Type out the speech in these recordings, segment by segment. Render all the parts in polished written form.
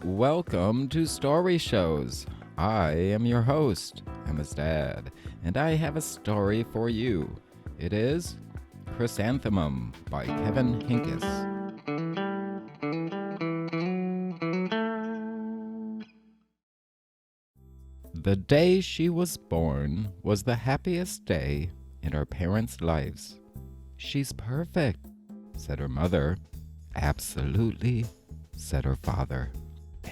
Welcome to Story Shows. I am your host, Emma's dad, and I have a story for you. It is Chrysanthemum by Kevin Henkes. The day she was born was the happiest day in her parents' lives. "She's perfect," said her mother. "Absolutely," said her father.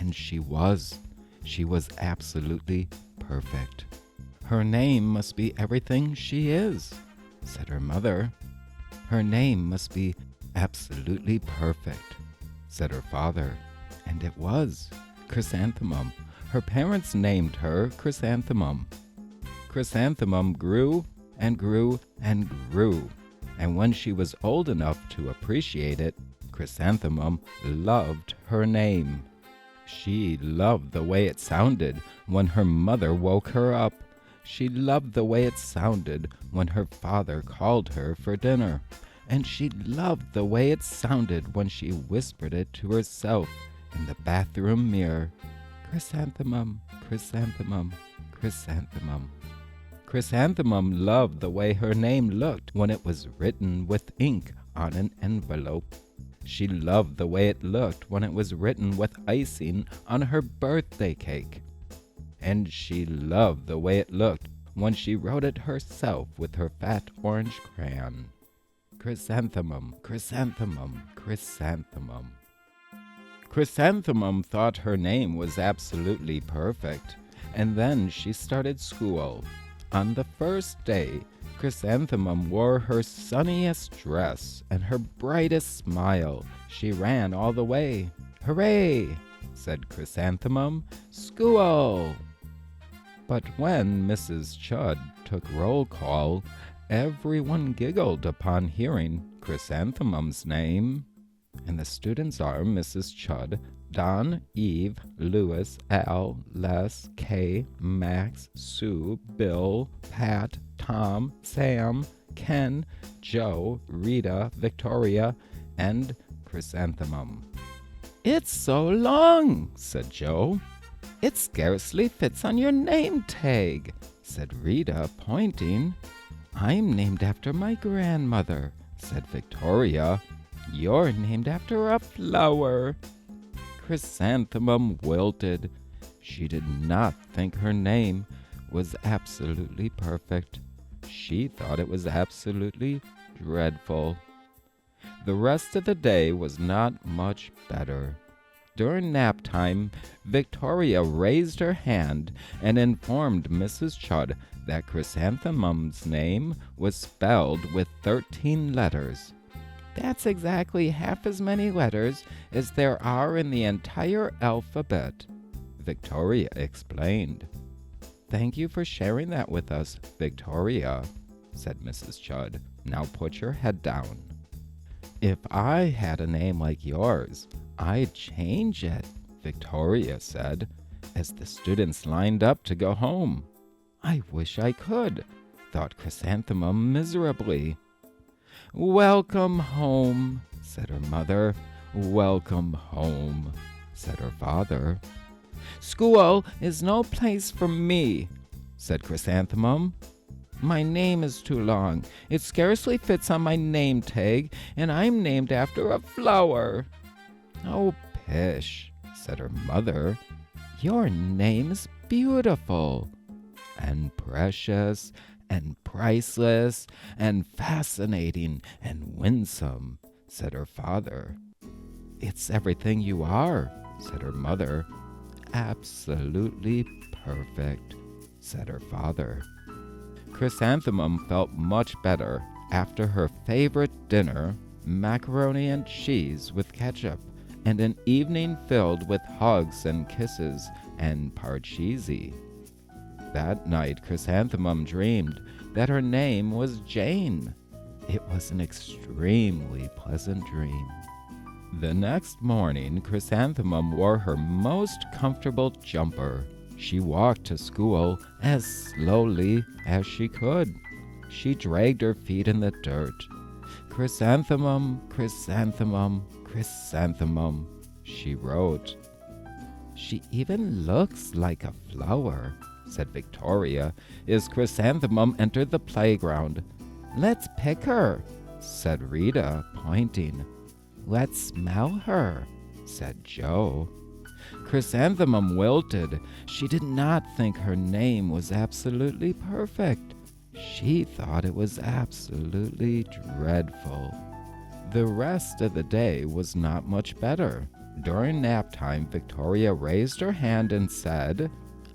And she was. She was absolutely perfect. "Her name must be everything she is," said her mother. "Her name must be absolutely perfect," said her father. And it was Chrysanthemum. Her parents named her Chrysanthemum. Chrysanthemum grew and grew and grew. And when she was old enough to appreciate it, Chrysanthemum loved her name. She loved the way it sounded when her mother woke her up. She loved the way it sounded when her father called her for dinner. And she loved the way it sounded when she whispered it to herself in the bathroom mirror. "Chrysanthemum, chrysanthemum, chrysanthemum." Chrysanthemum loved the way her name looked when it was written with ink on an envelope. She loved the way it looked when it was written with icing on her birthday cake. And she loved the way it looked when she wrote it herself with her fat orange crayon. Chrysanthemum, chrysanthemum, chrysanthemum. Chrysanthemum thought her name was absolutely perfect, and then she started school. On the first day, Chrysanthemum wore her sunniest dress and her brightest smile. She ran all the way. "Hooray!" said Chrysanthemum. "School!" But when Mrs. Chud took roll call, everyone giggled upon hearing Chrysanthemum's name. And the students are Mrs. Chud, Don, Eve, Louis, Al, Les, Kay, Max, Sue, Bill, Pat, Tom, Sam, Ken, Joe, Rita, Victoria, and Chrysanthemum. "It's so long," said Joe. "It scarcely fits on your name tag," said Rita, pointing. "I'm named after my grandmother," said Victoria. "You're named after a flower." Chrysanthemum wilted. She did not think her name was absolutely perfect. She thought it was absolutely dreadful. The rest of the day was not much better. During nap time, Victoria raised her hand and informed Mrs. Chud that Chrysanthemum's name was spelled with 13 letters. "That's exactly half as many letters as there are in the entire alphabet," Victoria explained. "Thank you for sharing that with us, Victoria," said Mrs. Chud. "Now put your head down." "If I had a name like yours, I'd change it," Victoria said, as the students lined up to go home. "I wish I could," thought Chrysanthemum miserably. "Welcome home," said her mother. "Welcome home," said her father. "School is no place for me," said Chrysanthemum. "My name is too long. It scarcely fits on my name tag, and I'm named after a flower." "Oh, pish," said her mother. "Your name is beautiful and precious and priceless and fascinating and winsome," said her father. "It's everything you are," said her mother. "Absolutely perfect," said her father. Chrysanthemum felt much better after her favorite dinner, macaroni and cheese with ketchup, and an evening filled with hugs and kisses and parcheesi. That night, Chrysanthemum dreamed that her name was Jane. It was an extremely pleasant dream. The next morning, Chrysanthemum wore her most comfortable jumper. She walked to school as slowly as she could. She dragged her feet in the dirt. "Chrysanthemum, chrysanthemum, chrysanthemum," she wrote. She even looks like a flower, said Victoria, as Chrysanthemum entered the playground. Let's pick her, said Rita, pointing. Let's smell her, said Joe. Chrysanthemum wilted. She did not think her name was absolutely perfect. She thought it was absolutely dreadful. The rest of the day was not much better. During nap time, Victoria raised her hand and said,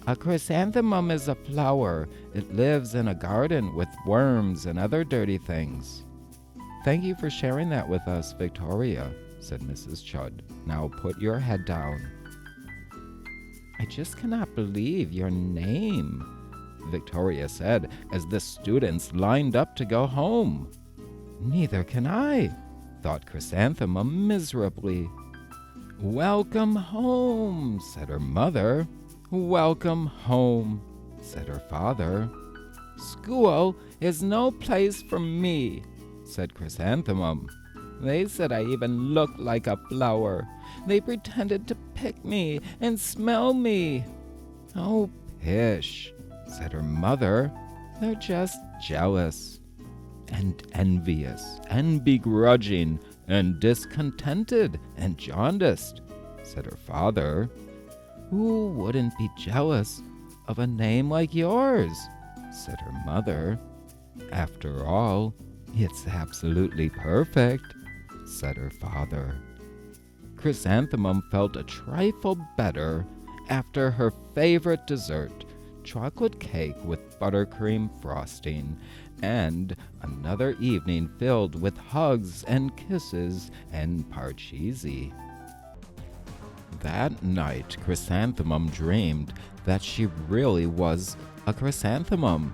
A chrysanthemum is a flower. It lives in a garden with worms and other dirty things. Thank you for sharing that with us, Victoria, said Mrs. Chud. Now put your head down. I just cannot believe your name, Victoria said as the students lined up to go home. Neither can I, thought Chrysanthemum miserably. Welcome home, said her mother. Welcome home, said her father. School is no place for me, said Chrysanthemum. They said I even looked like a flower. They pretended to pick me and smell me. Oh, pish, said her mother. They're just jealous and envious and begrudging and discontented and jaundiced, said her father. Who wouldn't be jealous of a name like yours, said her mother. After all, it's absolutely perfect, said her father. Chrysanthemum felt a trifle better after her favorite dessert, chocolate cake with buttercream frosting, and another evening filled with hugs and kisses and parcheesi. That night, Chrysanthemum dreamed that she really was a chrysanthemum.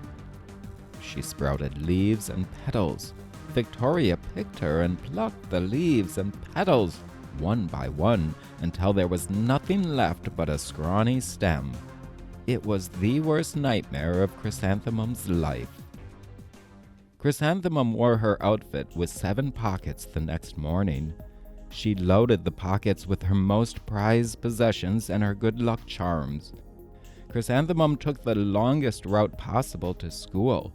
She sprouted leaves and petals. Victoria picked her and plucked the leaves and petals one by one until there was nothing left but a scrawny stem. It was the worst nightmare of Chrysanthemum's life. Chrysanthemum wore her outfit with 7 pockets the next morning. She loaded the pockets with her most prized possessions and her good luck charms. Chrysanthemum took the longest route possible to school.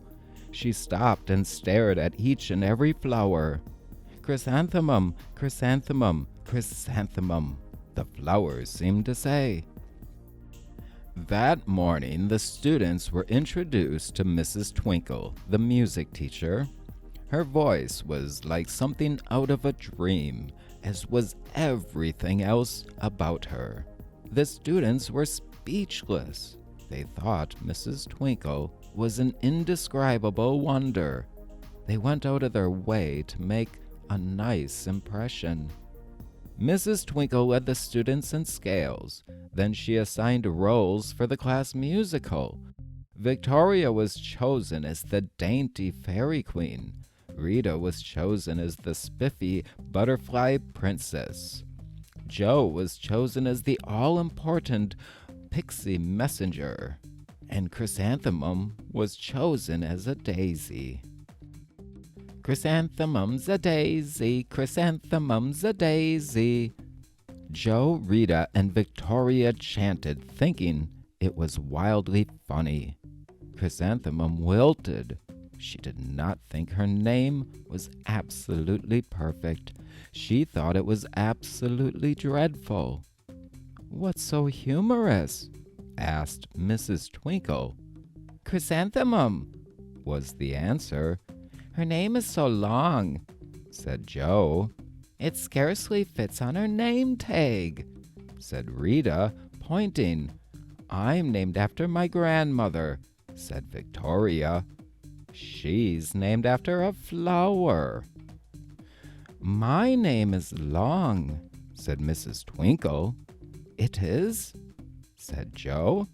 She stopped and stared at each and every flower. Chrysanthemum, chrysanthemum, chrysanthemum, the flowers seemed to say. That morning, the students were introduced to Mrs. Twinkle, the music teacher. Her voice was like something out of a dream, as was everything else about her. The students were speechless. They thought Mrs. Twinkle was an indescribable wonder. They went out of their way to make a nice impression. Mrs. Twinkle led the students in scales. Then she assigned roles for the class musical. Victoria was chosen as the dainty fairy queen. Rita was chosen as the spiffy butterfly princess. Joe was chosen as the all-important pixie messenger. And Chrysanthemum was chosen as a daisy. Chrysanthemum's a daisy, chrysanthemum's a daisy. Joe, Rita, and Victoria chanted, thinking it was wildly funny. Chrysanthemum wilted. She did not think her name was absolutely perfect. She thought it was absolutely dreadful. What's so humorous? Asked Mrs. Twinkle. Chrysanthemum, was the answer. Her name is so long, said Joe. It scarcely fits on her name tag, said Rita, pointing. I'm named after my grandmother, said Victoria. She's named after a flower. My name is long, said Mrs. Twinkle. It is? Said Joe.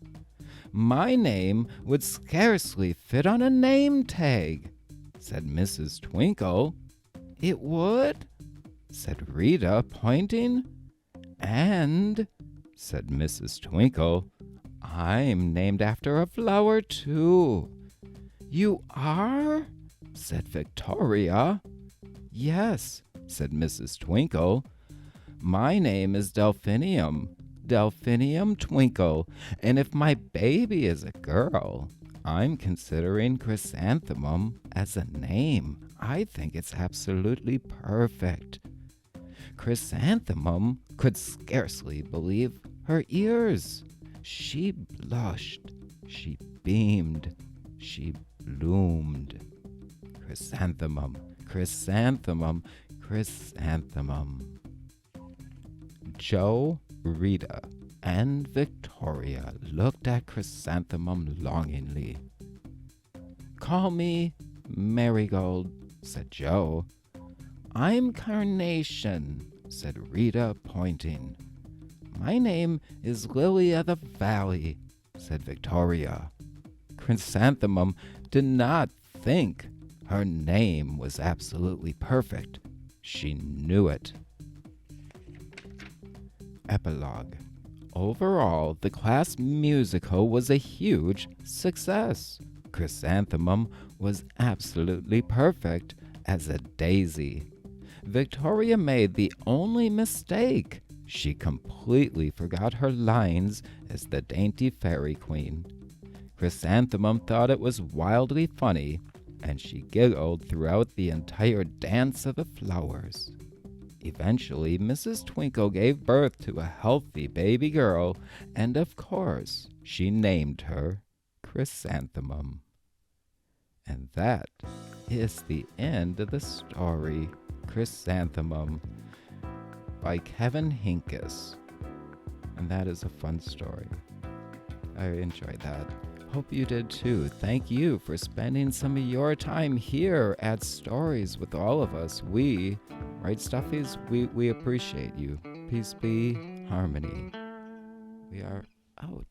My name would scarcely fit on a name tag, said Mrs. Twinkle. It would? Said Rita, pointing. And, said Mrs. Twinkle, I'm named after a flower, too. You are? Said Victoria. Yes, said Mrs. Twinkle. My name is Delphinium. Delphinium Twinkle, and if my baby is a girl, I'm considering Chrysanthemum as a name. I think it's absolutely perfect. Chrysanthemum could scarcely believe her ears. She blushed, she beamed, she bloomed. Chrysanthemum, chrysanthemum, chrysanthemum. Joe, Rita, and Victoria looked at Chrysanthemum longingly. "Call me Marigold," said Joe. "I'm Carnation," said Rita, pointing. "My name is Lily of the Valley," said Victoria. Chrysanthemum did not think her name was absolutely perfect. She knew it. Epilogue. Overall, the class musical was a huge success. Chrysanthemum was absolutely perfect as a daisy. Victoria made the only mistake. She completely forgot her lines as the dainty fairy queen. Chrysanthemum thought it was wildly funny, and she giggled throughout the entire dance of the flowers. Eventually, Mrs. Twinkle gave birth to a healthy baby girl, and of course, she named her Chrysanthemum. And that is the end of the story, Chrysanthemum, by Kevin Henkes. And that is a fun story. I enjoyed that. Hope you did too. Thank you for spending some of your time here at Stories with all of us. Right, Stuffies? We appreciate you. Peace be, harmony. We are out.